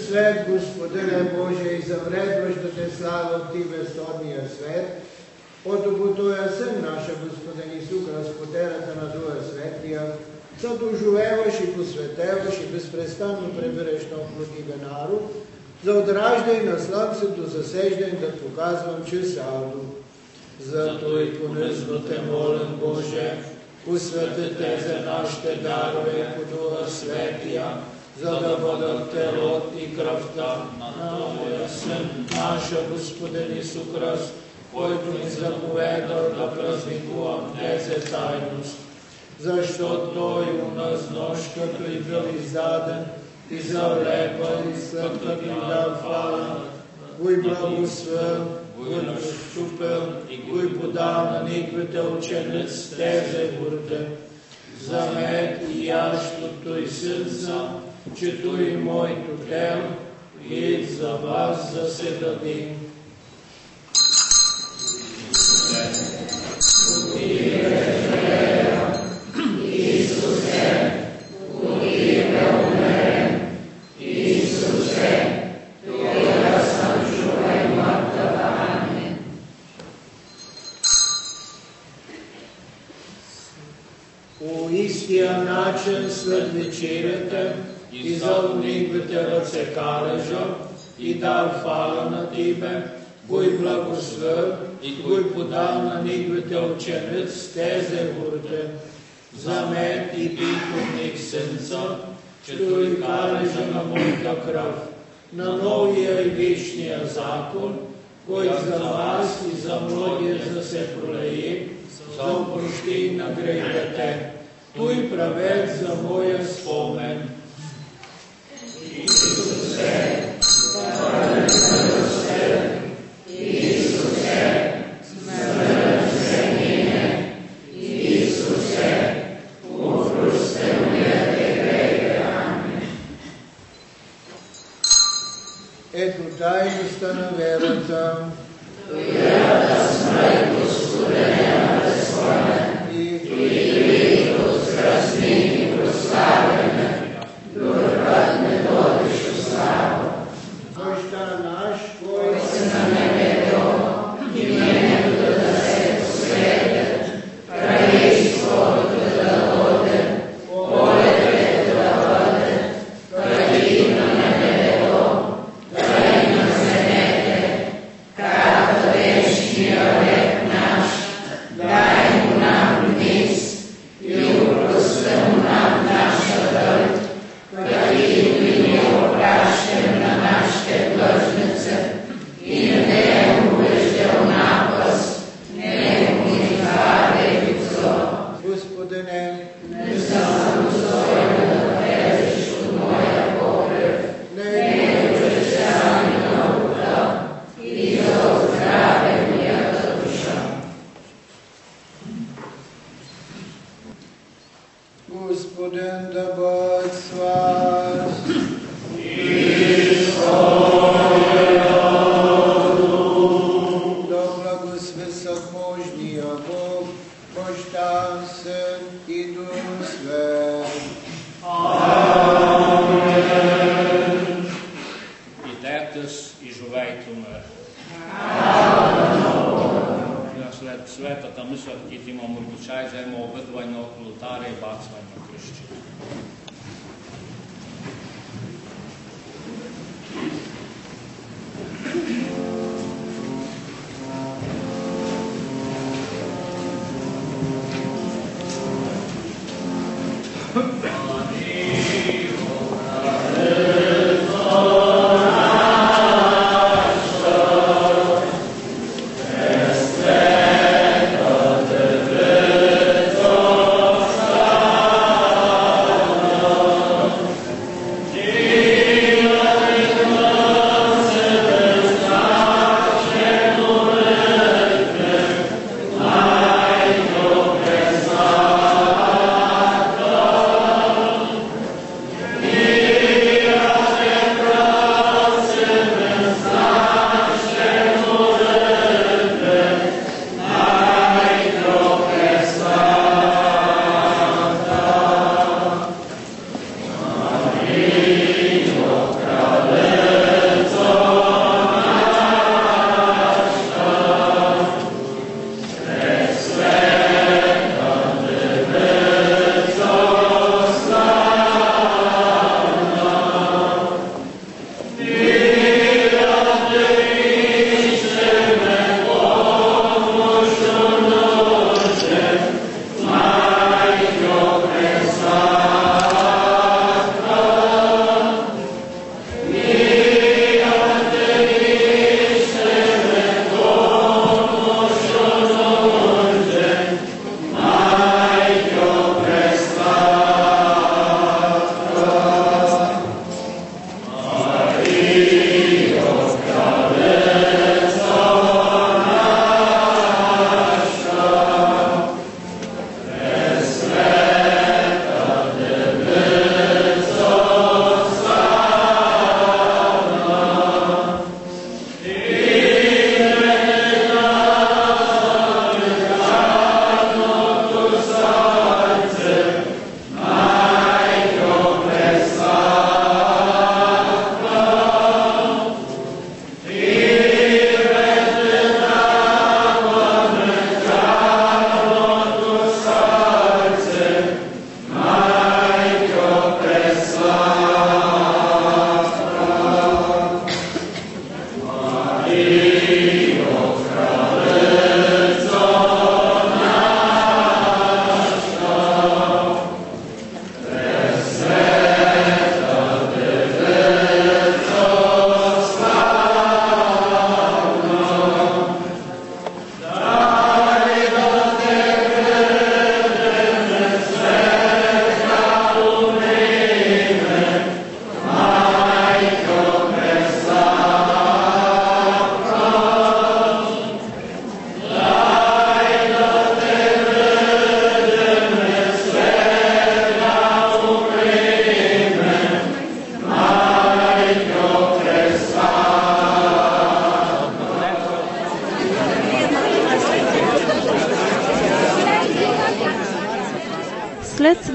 Свет, Господине Боже, и завредващата слава в Тебе стодния свет, отоку Тоя Син наша, Господин Исус, Господерата на Духа Светия, зато живееш и посветеваш и безпрестанно пребираш около Тебе народ, за отраждай на слънцето засеждай да показвам чесалото. Зато и понизно те молим, Боже, посветите за нашите дарове по Духа Светия, за да бъдат телот и кръвта на Твоя Син, наша Господин Исус Христ, който ни заповедал да празнувам тези тайност. Защото Той у нас нощ, като и бил издаден, и залепа, и след като им дал фала, кой благословил, кой разчупил, и кой подал на никвите учениц тези бурте. Замет и ящото и сърца, че Той и моето тело, и за вас да се дадим. Исусе, Тебе умерен, Исусе, Твоя съм чувай мъртва. Амин. По истия начин след вечерята изал никвите ръце калежа и дал фала на Тебе, кой благословил и кой подал на никвите учениц тези бурте. Замет и питомник сенца, че Той калежа на моята кръв, на новия и вечния закон, кой за вас и за многие да се пролее, за опрощение на грехите. Той правец за моя спомен. Исусе, Спасителю, Исусе, спасение, Исусе, опрости моите грехи. Амин. Ето тайността на верата. Вярата смай, Господине, безспорен, и Христос красни и прославяне, дорогат не додиш у славу. Баща наш, кой си на небето, имението да се посветят, кралиството да дойде, волята да бъде, като на небето, така и на земята, както вечния ред наш, дай му нам днес и опростим нам наша дълг, като и ни опращем на нашите длъжници, и не увиждал напаст, не ни хвали в зло. Господине, не съм достоен да влезеш от моя погреб, не утешавай науката и за оздраве моята душа. Господин да бъде с вас. Да благослови събожния Бог, Баща, Син и Дух Свет. Амин. Идете и живейте мир. След светата мисля, кит има Мордочай, взема обидвай на олтаря и бацвай на кръщи.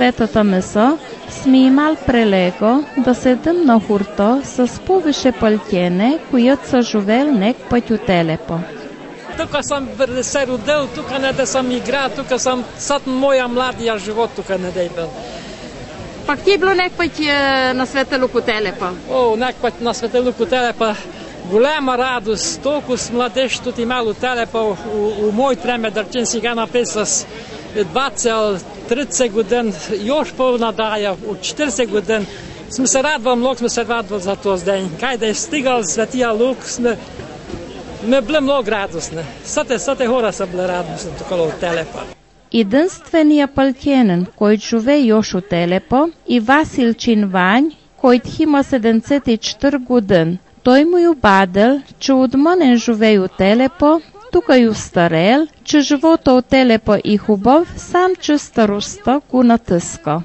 Светата меса сме имал прелего да седим на хурто с повише палтене, която са живел нек път от Телепо. Тук съм се родил, тук не да съм играл, тук съм сад моя младия живот, тук не да бил. Пак ти било нек път на Светелук от Телепо? О, нек път на Светелук от Телепо. Голяма радост, толкова с младеж тут имало Телепо, у мой време, дърчен сега напред с 20-30 годин, još по-надая, от 40 годин. Сме се радвали, много сме се радвали за този ден. Кай да е стигал Светия Лук, сме били много радостни. Сате хора са били радостни около Телепо. Единствения палтенен, който живее još у Телепо, и Василчин Вань, който има 74 годин. Той му й обадил, че отмънен живее у Телепо, тук й устарел, че живота у Телепо и хубав, сам че старостта го натъска.